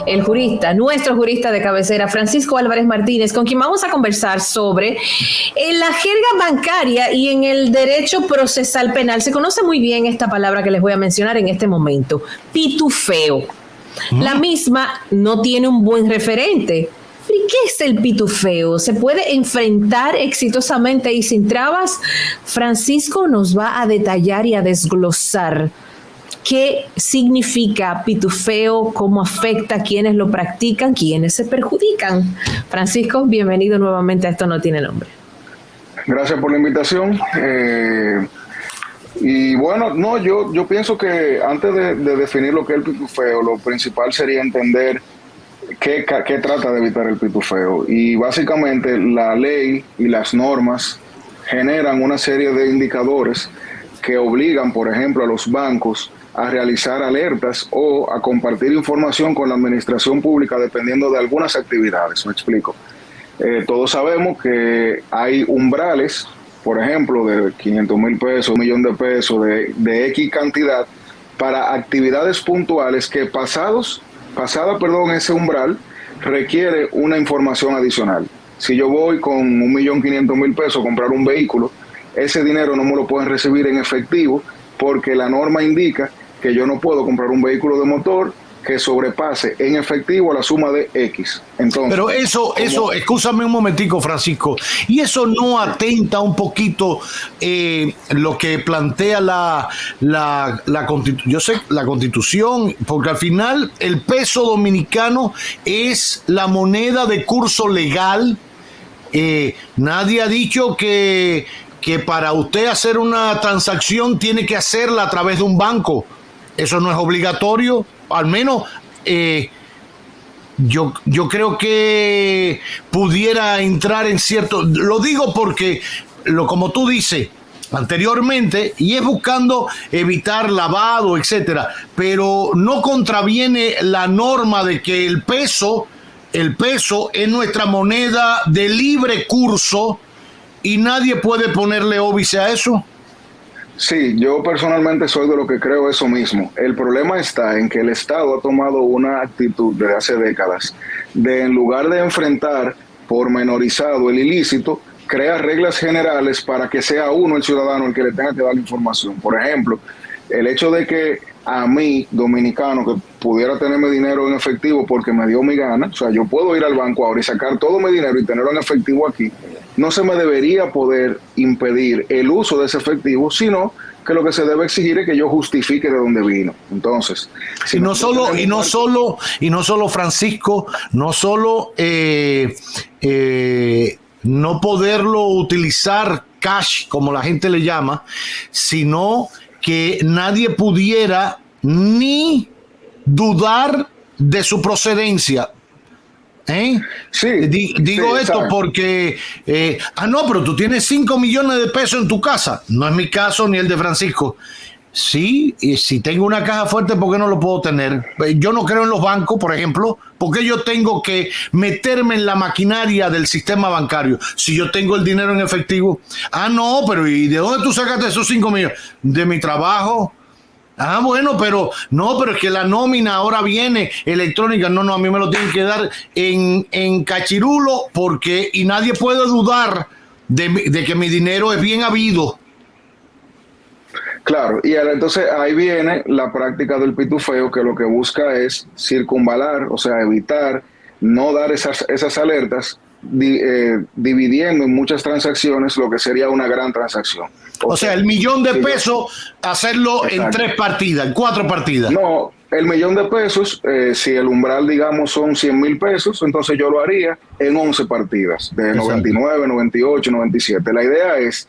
el jurista, nuestro jurista de cabecera, Francisco Álvarez Martínez, con quien vamos a conversar sobre en la jerga bancaria y en el derecho procesal penal. Se conoce muy bien esta palabra que les voy a mencionar en este momento, pitufeo. La misma no tiene un buen referente. ¿Y qué es el pitufeo? ¿Se puede enfrentar exitosamente y sin trabas? Francisco nos va a detallar y a desglosar qué significa pitufeo, cómo afecta a quienes lo practican, quienes se perjudican. Francisco, bienvenido nuevamente a Esto No Tiene Nombre. Gracias por la invitación. Y bueno, no, yo pienso que antes de definir lo que es el pitufeo, lo principal sería entender qué trata de evitar el pitufeo. Y básicamente la ley y las normas generan una serie de indicadores que obligan, por ejemplo, a los bancos a realizar alertas o a compartir información con la administración pública dependiendo de algunas actividades. Me explico. Todos sabemos que hay umbrales, por ejemplo, de 500,000 pesos, 1 millón de pesos, de X cantidad, para actividades puntuales que pasada ese umbral, requiere una información adicional. Si yo voy con 1.500.000 pesos a comprar un vehículo, ese dinero no me lo pueden recibir en efectivo porque la norma indica que yo no puedo comprar un vehículo de motor que sobrepase en efectivo la suma de X. Entonces, pero eso, escúchame un momentico, Francisco, y eso no atenta un poquito lo que plantea la Constitución, porque al final el peso dominicano es la moneda de curso legal. Nadie ha dicho que para usted hacer una transacción tiene que hacerla a través de un banco. Eso no es obligatorio. Al menos yo creo que pudiera entrar en cierto... Lo digo porque, como tú dices anteriormente, y es buscando evitar lavado, etcétera, pero no contraviene la norma de que el peso es nuestra moneda de libre curso y nadie puede ponerle óbice a eso. Sí, yo personalmente soy de lo que creo eso mismo. El problema está en que el Estado ha tomado una actitud desde hace décadas de, en lugar de enfrentar pormenorizado el ilícito, crear reglas generales para que sea uno, el ciudadano, el que le tenga que dar la información. Por ejemplo, el hecho de que a mí, dominicano, que pudiera tenerme dinero en efectivo porque me dio mi gana, o sea, yo puedo ir al banco ahora y sacar todo mi dinero y tenerlo en efectivo aquí, no se me debería poder impedir el uso de ese efectivo, sino que lo que se debe exigir es que yo justifique de dónde vino. Entonces, si no solo Francisco, no solo no poderlo utilizar cash, como la gente le llama, sino que nadie pudiera ni dudar de su procedencia. Sí, digo sí, esto exacto. porque no, pero tú tienes 5 millones de pesos en tu casa. No es mi caso ni el de Francisco. Sí, y si tengo una caja fuerte, ¿por qué no lo puedo tener? Yo no creo en los bancos, por ejemplo. ¿Por qué yo tengo que meterme en la maquinaria del sistema bancario si yo tengo el dinero en efectivo? No, pero ¿y de dónde tú sacaste esos 5 millones? De mi trabajo. Bueno, pero es que la nómina ahora viene electrónica. No, a mí me lo tienen que dar en cachirulo y nadie puede dudar de que mi dinero es bien habido. Claro, y entonces ahí viene la práctica del pitufeo, que lo que busca es circunvalar, o sea, evitar, no dar esas alertas, dividiendo en muchas transacciones lo que sería una gran transacción. O sea, el 1,000,000 de pesos, hacerlo en 3 partidas, en 4 partidas. No, el 1,000,000 de pesos, si el umbral, digamos, son 100,000 pesos, entonces yo lo haría en 11 partidas, de 99, 98, 97. La idea es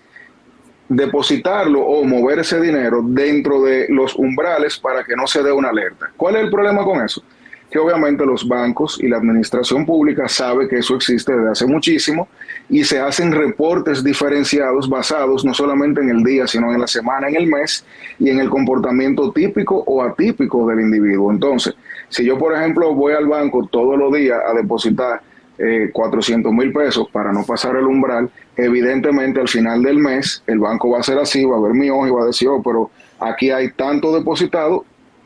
depositarlo o mover ese dinero dentro de los umbrales para que no se dé una alerta. ¿Cuál es el problema con eso? Que obviamente los bancos y la administración pública sabe que eso existe desde hace muchísimo y se hacen reportes diferenciados basados no solamente en el día, sino en la semana, en el mes y en el comportamiento típico o atípico del individuo. Entonces, si yo, por ejemplo, voy al banco todos los días a depositar 400,000 pesos para no pasar el umbral, evidentemente al final del mes el banco va a ser así, va a ver mi hoja y va a decir, pero aquí hay tanto depositado,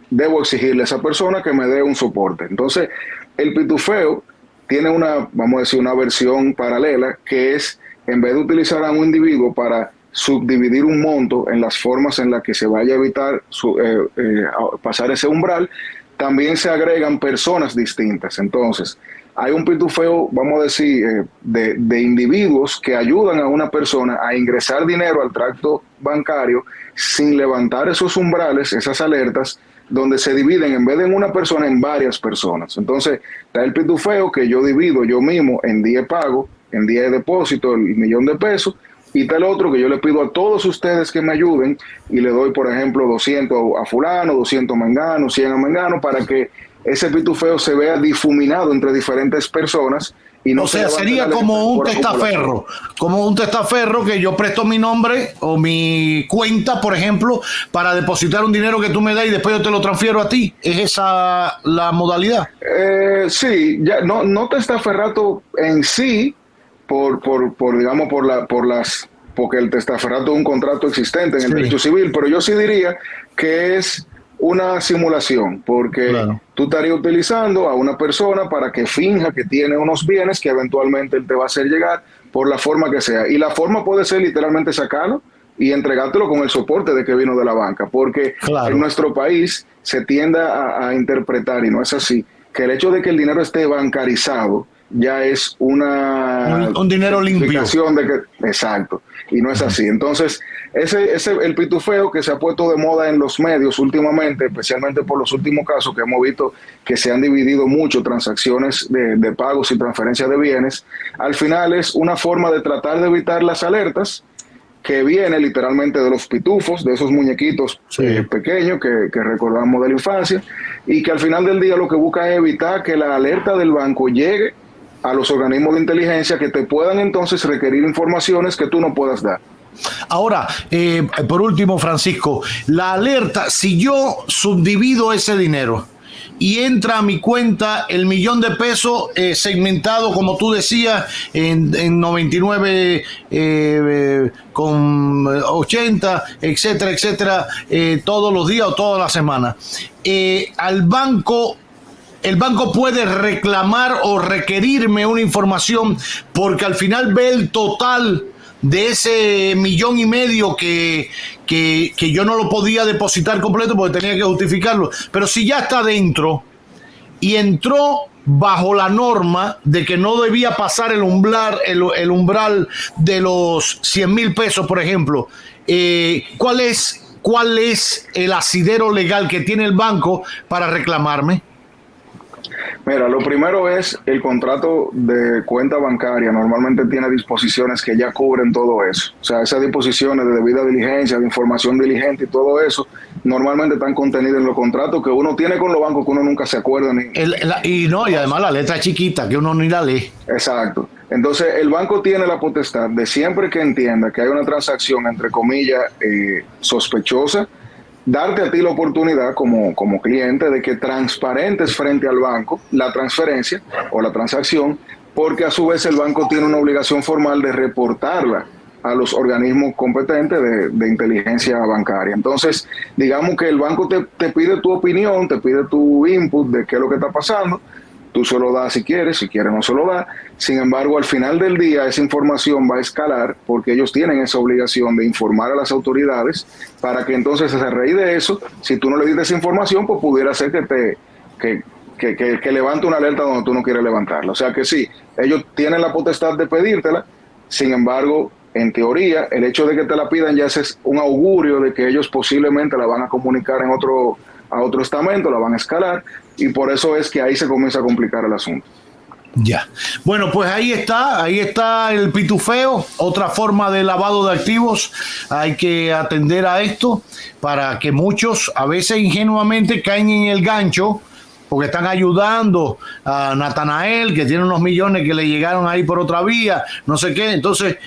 debo exigirle a esa persona que me dé un soporte. Entonces, El pitufeo tiene vamos a decir, una versión paralela, que es, en vez de utilizar a un individuo para subdividir un monto en las formas en las que se vaya a evitar pasar ese umbral, también se agregan personas distintas. Entonces, hay un pitufeo, vamos a decir, de individuos que ayudan a una persona a ingresar dinero al tracto bancario sin levantar esos umbrales, esas alertas, donde se dividen, en vez de en una persona, en varias personas. Entonces, está el pitufeo que yo divido yo mismo en 10 pagos, en 10 depósitos, el $1,000,000, y está el otro que yo le pido a todos ustedes que me ayuden y le doy, por ejemplo, 200 a fulano, 200 a mengano, 100 a mengano, para que ese pitufeo se vea difuminado entre diferentes personas. Y no, o sea, sería como un testaferro que yo presto mi nombre o mi cuenta, por ejemplo, para depositar un dinero que tú me das y después yo te lo transfiero a ti. ¿Es esa la modalidad? Sí, ya no testaferrato en sí, porque el testaferrato es un contrato existente en el derecho civil, pero yo sí diría que es una simulación, porque tú estarías utilizando a una persona para que finja que tiene unos bienes que eventualmente él te va a hacer llegar por la forma que sea. Y la forma puede ser literalmente sacarlo y entregártelo con el soporte de que vino de la banca, porque en nuestro país se tiende a interpretar, y no es así, que el hecho de que el dinero esté bancarizado ya es un dinero limpio. Exacto, y no es así. Entonces, el pitufeo que se ha puesto de moda en los medios últimamente, especialmente por los últimos casos que hemos visto que se han dividido mucho transacciones de pagos y transferencias de bienes, al final es una forma de tratar de evitar las alertas, que viene literalmente de los pitufos, de esos muñequitos pequeños que recordamos de la infancia, y que al final del día lo que busca es evitar que la alerta del banco llegue a los organismos de inteligencia que te puedan entonces requerir informaciones que tú no puedas dar. Ahora, por último, Francisco, la alerta, si yo subdivido ese dinero y entra a mi cuenta el $1,000,000 segmentado, como tú decías, en 99 con 80, etcétera, etcétera, todos los días o toda la semana, al banco... ¿El banco puede reclamar o requerirme una información porque al final ve el total de ese $1,500,000 que yo no lo podía depositar completo porque tenía que justificarlo? Pero si ya está dentro y entró bajo la norma de que no debía pasar el umbral de los $100,000, por ejemplo, ¿cuál es el asidero legal que tiene el banco para reclamarme? Mira, lo primero es el contrato de cuenta bancaria. Normalmente tiene disposiciones que ya cubren todo eso. O sea, esas disposiciones de debida diligencia, de información diligente y todo eso, normalmente están contenidas en los contratos que uno tiene con los bancos que uno nunca se acuerda. Y además la letra chiquita, que uno ni la lee. Exacto. Entonces, el banco tiene la potestad de, siempre que entienda que hay una transacción, entre comillas, sospechosa, darte a ti la oportunidad como cliente de que transparentes frente al banco la transferencia o la transacción, porque a su vez el banco tiene una obligación formal de reportarla a los organismos competentes de inteligencia bancaria. Entonces, digamos que el banco te pide tu opinión, te pide tu input de qué es lo que está pasando. Tú se lo das si quieres no se lo da. Sin embargo, al final del día esa información va a escalar porque ellos tienen esa obligación de informar a las autoridades para que entonces a raíz de eso, si tú no le diste esa información, pues pudiera ser que levante una alerta donde tú no quieres levantarla. O sea que sí, ellos tienen la potestad de pedírtela. Sin embargo, en teoría, el hecho de que te la pidan ya es un augurio de que ellos posiblemente la van a comunicar a otro estamento, la van a escalar, y por eso es que ahí se comienza a complicar el asunto. Ya. Bueno, pues ahí está el pitufeo, otra forma de lavado de activos. Hay que atender a esto para que muchos a veces ingenuamente caen en el gancho porque están ayudando a Natanael, que tiene unos millones que le llegaron ahí por otra vía, no sé qué. Entonces,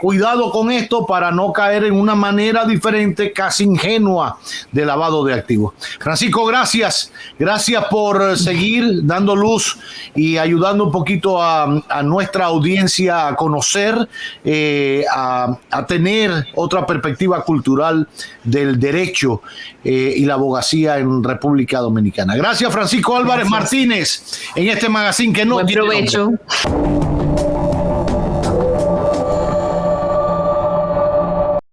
cuidado con esto para no caer en una manera diferente, casi ingenua, de lavado de activos. Francisco, gracias por seguir dando luz y ayudando un poquito a nuestra audiencia a conocer, a tener otra perspectiva cultural del derecho y la abogacía en República Dominicana. Gracias, Francisco. Francisco Álvarez Martínez en este magazine que no Buen tiene provecho. nombre.